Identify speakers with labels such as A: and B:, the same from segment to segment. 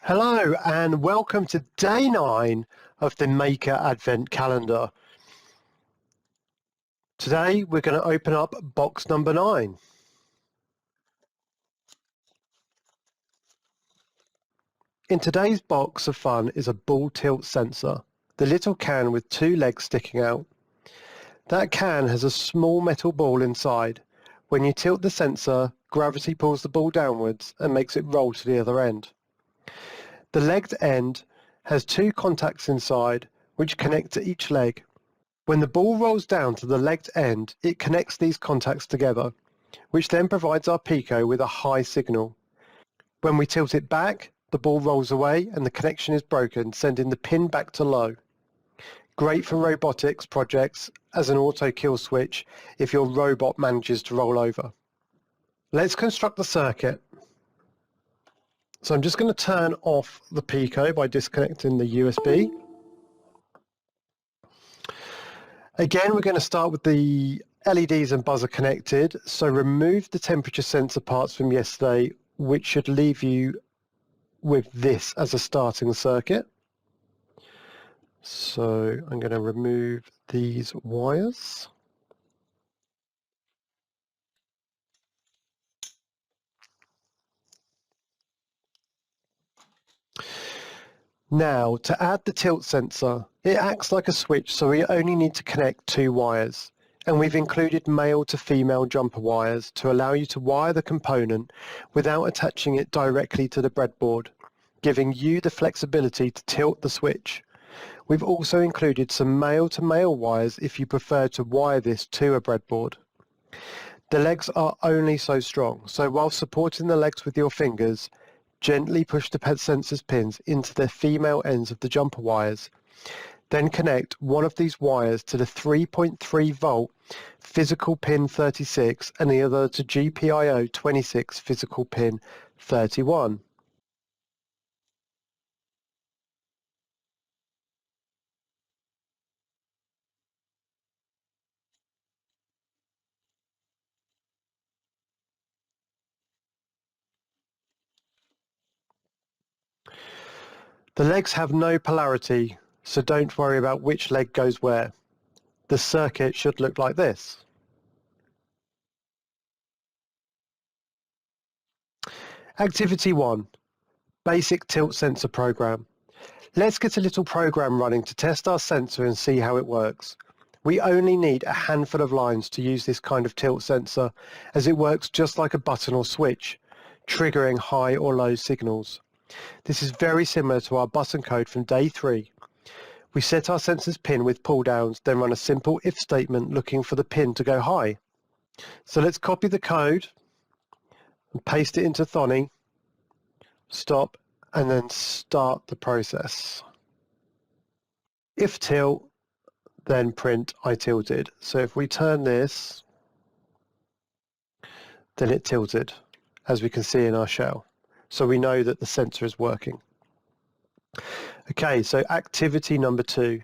A: Hello and welcome to day 9 of the Maker Advent Calendar. Today we're going to open up box number 9. In today's box of fun is a ball tilt sensor, the little can with 2 legs sticking out. That can has a small metal ball inside. When you tilt the sensor, gravity pulls the ball downwards and makes it roll to the other end. The legged end has 2 contacts inside which connect to each leg. When the ball rolls down to the legged end, it connects these contacts together, which then provides our Pico with a high signal. When we tilt it back, the ball rolls away and the connection is broken, sending the pin back to low. Great for robotics projects as an auto kill switch if your robot manages to roll over. Let's construct the circuit. So I'm just going to turn off the Pico by disconnecting the USB. Again, we're going to start with the LEDs and buzzer connected. So remove the temperature sensor parts from yesterday, which should leave you with this as a starting circuit. So I'm going to remove these wires. Now, to add the tilt sensor, it acts like a switch, so we only need to connect 2 wires. And we've included male to female jumper wires to allow you to wire the component without attaching it directly to the breadboard, giving you the flexibility to tilt the switch. We've also included some male to male wires if you prefer to wire this to a breadboard. The legs are only so strong, so while supporting the legs with your fingers, gently push the sensor's pins into the female ends of the jumper wires. Then connect one of these wires to the 3.3 volt physical pin 36 and the other to GPIO 26 physical pin 31. The legs have no polarity, so don't worry about which leg goes where. The circuit should look like this. Activity 1. Basic tilt sensor program. Let's get a little program running to test our sensor and see how it works. We only need a handful of lines to use this kind of tilt sensor, as it works just like a button or switch, triggering high or low signals. This is very similar to our button code from day 3. We set our sensor's pin with pull downs, then run a simple if statement looking for the pin to go high. So let's copy the code and paste it into Thonny, stop, and then start the process. If tilt, then print I tilted. So if we turn this, then it tilted, as we can see in our shell. So we know that the sensor is working. Okay, so activity number 2,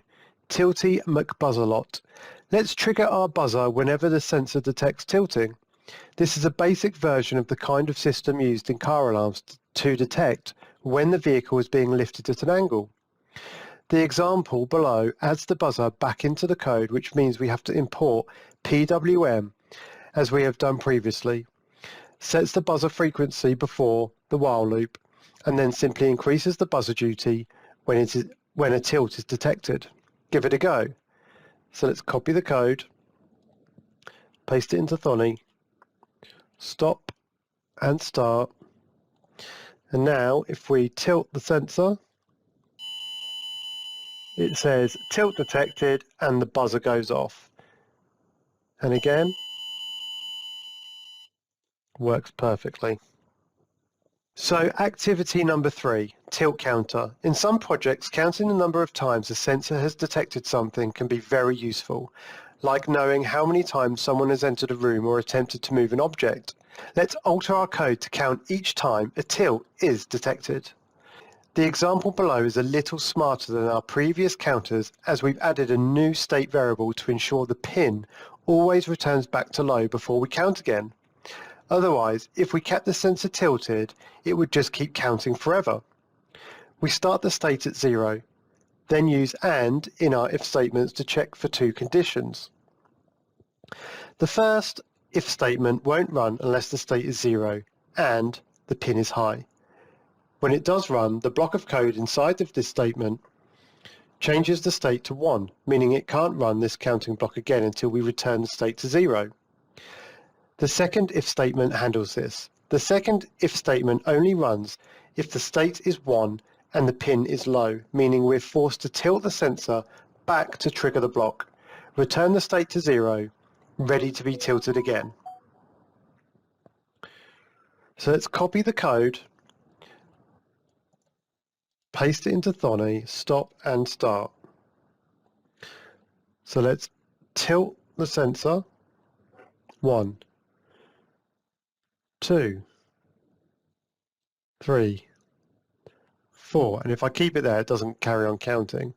A: Tilty McBuzzerlot. Let's trigger our buzzer whenever the sensor detects tilting. This is a basic version of the kind of system used in car alarms to detect when the vehicle is being lifted at an angle. The example below adds the buzzer back into the code, which means we have to import PWM, as we have done previously. Sets the buzzer frequency before the while loop, and then simply increases the buzzer duty when a tilt is detected. Give it a go. So let's copy the code, paste it into Thonny, stop and start. And now if we tilt the sensor, it says tilt detected and the buzzer goes off. And again, works perfectly. So activity number 3, tilt counter. In some projects, counting the number of times a sensor has detected something can be very useful, like knowing how many times someone has entered a room or attempted to move an object. Let's alter our code to count each time a tilt is detected. The example below is a little smarter than our previous counters, as we've added a new state variable to ensure the pin always returns back to low before we count again. Otherwise, if we kept the sensor tilted, it would just keep counting forever. We start the state at 0, then use AND in our if statements to check for two conditions. The first if statement won't run unless the state is 0 and the pin is high. When it does run, the block of code inside of this statement changes the state to 1, meaning it can't run this counting block again until we return the state to 0. The second if statement handles this. The second if statement only runs if the state is 1 and the pin is low, meaning we're forced to tilt the sensor back to trigger the block, return the state to 0, ready to be tilted again. So let's copy the code, paste it into Thonny, stop and start. So let's tilt the sensor, 1, 2, 3, 4, and if I keep it there, it doesn't carry on counting.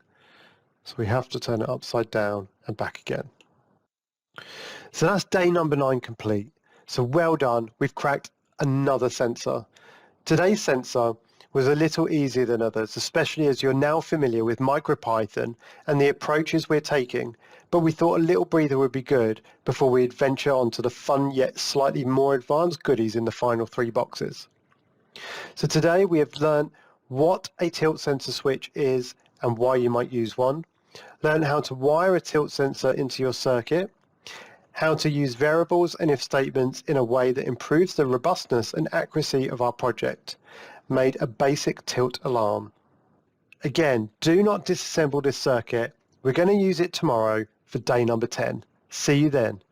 A: So we have to turn it upside down and back again. So that's day number 9 complete. So well done, we've cracked another sensor. Today's sensor was a little easier than others, especially as you're now familiar with MicroPython and the approaches we're taking, but we thought a little breather would be good before we adventure on to the fun yet slightly more advanced goodies in the final 3 boxes. So today we have learned what a tilt sensor switch is and why you might use one, learn how to wire a tilt sensor into your circuit, how to use variables and if statements in a way that improves the robustness and accuracy of our project, made a basic tilt alarm. Again, do not disassemble this circuit. We're going to use it tomorrow for day number 10. See you then.